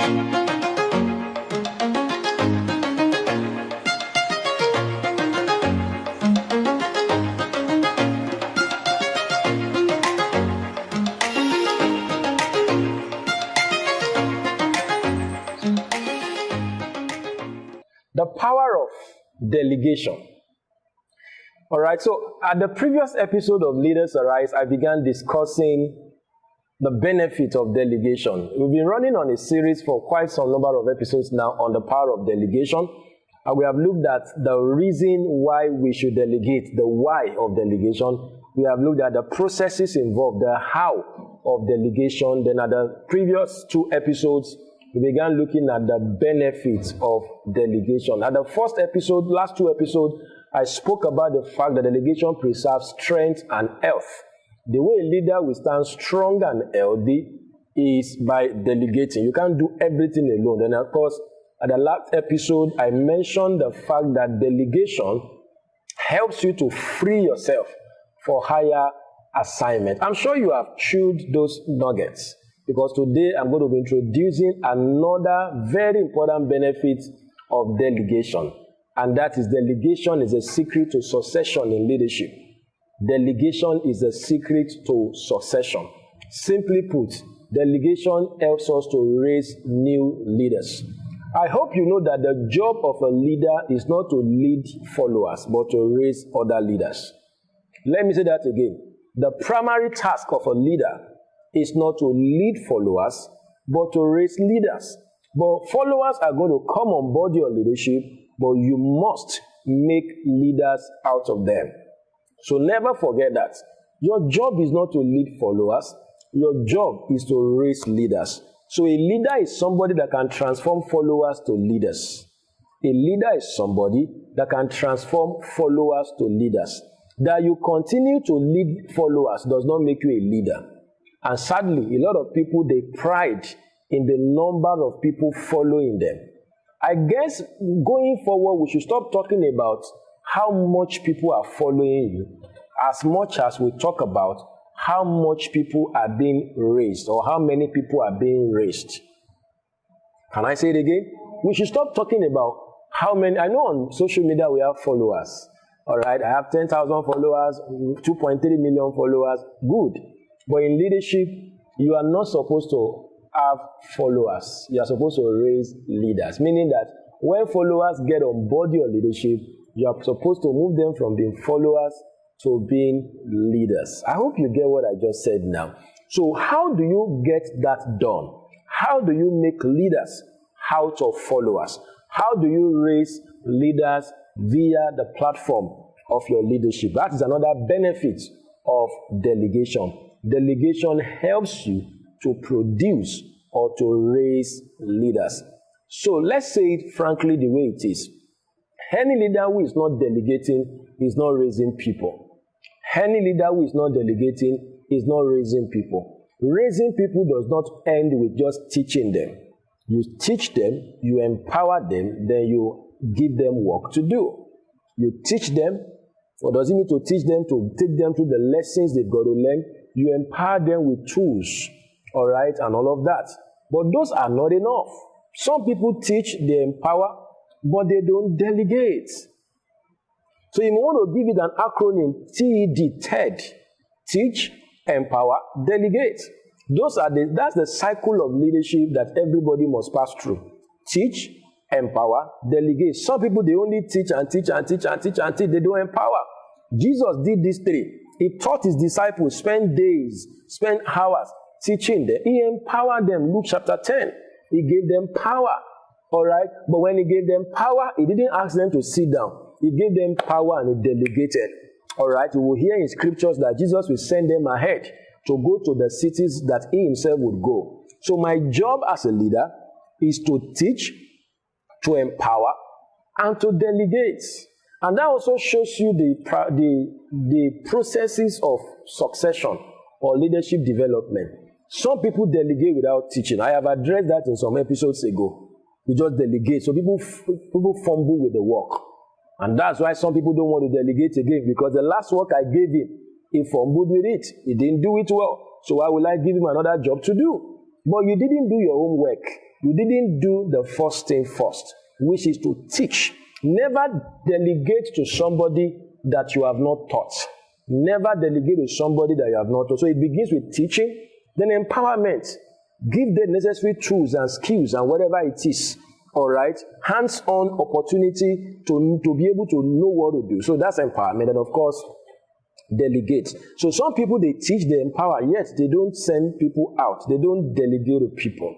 The power of delegation. All right, so at the previous episode of Leaders Arise, I began discussing the benefit of delegation. We've been running on a series for quite some number of episodes now on the power of delegation. And we have looked at the reason why we should delegate, the why of delegation. We have looked at the processes involved, the how of delegation. Then at the previous two episodes, we began looking at the benefits of delegation. At the first episode, last two episodes, I spoke about the fact that delegation preserves strength and health. The way a leader will stand strong and healthy is by delegating. You can't do everything alone. And of course, at the last episode, I mentioned the fact that delegation helps you to free yourself for higher assignment. I'm sure you have chewed those nuggets, because today I'm going to be introducing another very important benefit of delegation. And that is, delegation is a secret to succession in leadership. Delegation is a secret to succession. Simply put, delegation helps us to raise new leaders. I hope you know that the job of a leader is not to lead followers, but to raise other leaders. Let me say that again. The primary task of a leader is not to lead followers, but to raise leaders. But followers are going to come on board your leadership, but you must make leaders out of them. So never forget that. Your job is not to lead followers. Your job is to raise leaders. So a leader is somebody that can transform followers to leaders. A leader is somebody that can transform followers to leaders. That you continue to lead followers does not make you a leader. And sadly, a lot of people, they pride in the number of people following them. I guess going forward, we should stop talking about how much people are following you, as much as we talk about how much people are being raised, or how many people are being raised. Can I say it again? We should stop talking about how many. I know on social media we have followers. All right, I have 10,000 followers, 2.3 million followers. Good. But in leadership, you are not supposed to have followers. You are supposed to raise leaders. Meaning that when followers get on board your leadership, you are supposed to move them from being followers to being leaders. I hope you get what I just said now. So how do you get that done? How do you make leaders out of followers? How do you raise leaders via the platform of your leadership? That is another benefit of delegation. Delegation helps you to produce or to raise leaders. So let's say it frankly the way it is. Any leader who is not delegating is not raising people. Any leader who is not delegating is not raising people. Raising people does not end with just teaching them. You teach them, you empower them, then you give them work to do. You teach them, or does it mean to teach them, to take them through the lessons they've got to learn? You empower them with tools, all right, and all of that. But those are not enough. Some people teach, they empower, but they don't delegate. So you want to give it an acronym, TED, TED. Teach, empower, delegate. That's the cycle of leadership that everybody must pass through. Teach, empower, delegate. Some people, they only teach and teach and teach and teach and teach. They don't empower. Jesus did these three. He taught his disciples, spend days, spend hours teaching them. He empowered them. Luke chapter 10. He gave them power. All right? But when he gave them power, he didn't ask them to sit down. He gave them power and he delegated. All right? You will hear in scriptures that Jesus will send them ahead to go to the cities that he himself would go. So my job as a leader is to teach, to empower, and to delegate. And that also shows you the processes of succession or leadership development. Some people delegate without teaching. I have addressed that in some episodes ago. You just delegate. So people fumble with the work. And that's why some people don't want to delegate again, because the last work I gave him, he fumbled with it. He didn't do it well. So why will I give him another job to do? But you didn't do your own work. You didn't do the first thing first, which is to teach. Never delegate to somebody that you have not taught. Never delegate to somebody that you have not taught. So it begins with teaching, then empowerment. Give them necessary tools and skills and whatever it is. All right? Hands-on opportunity to be able to know what to do. So that's empowerment. And of course, delegate. So some people, they teach, they empower, yet they don't send people out. They don't delegate to people.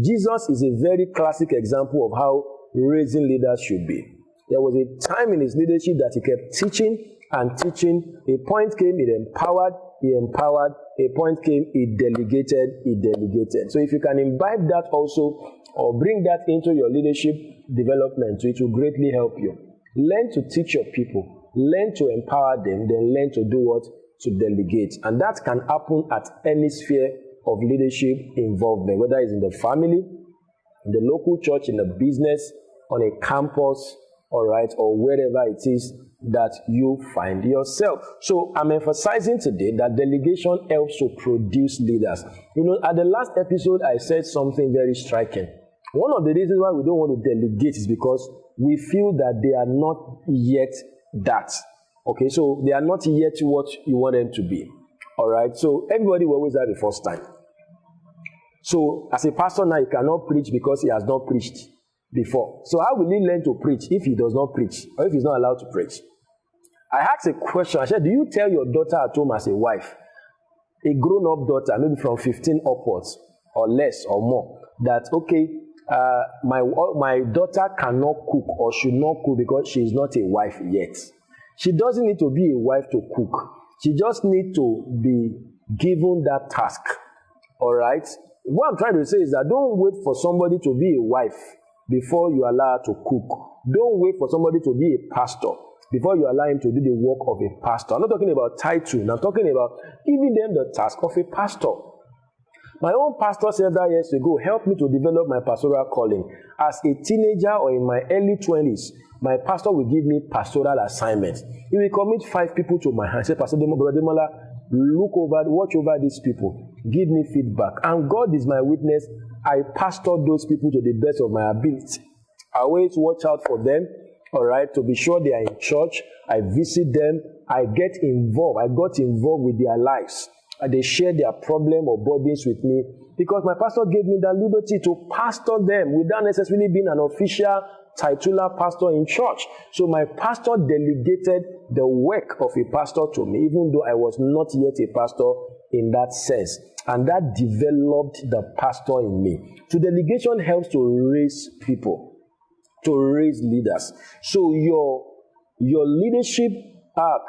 Jesus is a very classic example of how raising leaders should be. There was a time in his leadership that he kept teaching and teaching. A point came, he empowered. A point came, he delegated. So if you can imbibe that also, or bring that into your leadership development, so it will greatly help you. Learn to teach your people. Learn to empower them, then learn to do what? To delegate. And that can happen at any sphere of leadership involvement, whether it's in the family, in the local church, in the business, on a campus, all right, or wherever it is that you find yourself. So I'm emphasizing today that delegation helps to produce leaders. You know, at the last episode, I said something very striking. One of the reasons why we don't want to delegate is because we feel that they are not yet that. Okay, so they are not yet what you want them to be. All right, so everybody will always have a first time. So as a pastor now, he cannot preach because he has not preached before. So how will he learn to preach if he does not preach, or if he's not allowed to preach? I asked a question. I said, do you tell your daughter at home as a wife, a grown-up daughter, maybe from 15 upwards, or less or more, that, okay, my daughter cannot cook or should not cook because she is not a wife yet? She doesn't need to be a wife to cook. She just needs to be given that task. All right? What I'm trying to say is that don't wait for somebody to be a wife before you allow her to cook. Don't wait for somebody to be a pastor before you allow him to do the work of a pastor. I'm not talking about title. I'm talking about giving them the task of a pastor. My own pastor several years ago helped me to develop my pastoral calling. As a teenager or in my early 20s, my pastor will give me pastoral assignments. He will commit 5 people to my hand. Say, Pastor Demola, watch over these people. Give me feedback. And God is my witness. I pastor those people to the best of my ability. I always watch out for them, all right, to be sure they are in church. I visit them. I get involved. I got involved with their lives. They share their problem or burdens with me because my pastor gave me the liberty to pastor them without necessarily being an official titular pastor in church. So my pastor delegated the work of a pastor to me, even though I was not yet a pastor in that sense. And that developed the pastor in me. So delegation helps to raise people, to raise leaders. So your leadership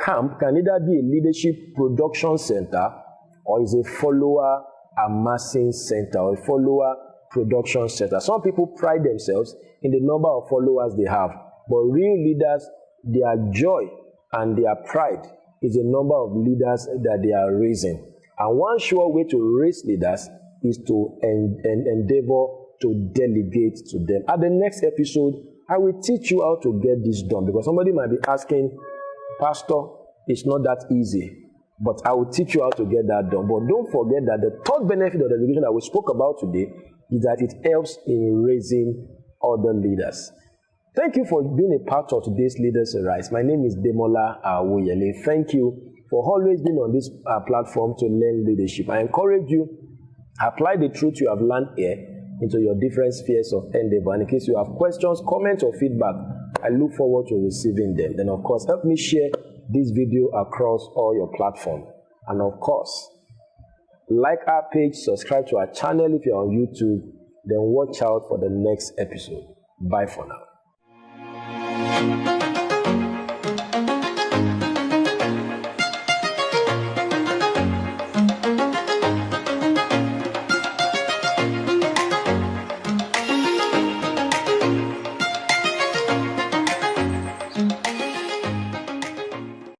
camp can either be a leadership production center or is a follower amassing center or a follower production center. Some people pride themselves in the number of followers they have, but real leaders, their joy and their pride is the number of leaders that they are raising. And one sure way to raise leaders is to endeavor to delegate to them. At the next episode, I will teach you how to get this done, because somebody might be asking, Pastor, it's not that easy. But I will teach you how to get that done. But don't forget that the third benefit of delegation that we spoke about today is that it helps in raising other leaders. Thank you for being a part of today's Leaders Arise. My name is Demola Awoyele. Thank you for always being on this platform to learn leadership. I encourage you, apply the truth you have learned here into your different spheres of endeavor. And in case you have questions, comments, or feedback, I look forward to receiving them. Then, of course, help me share this video across all your platforms. And of course, like our page, subscribe to our channel if you're on YouTube, then watch out for the next episode. Bye for now.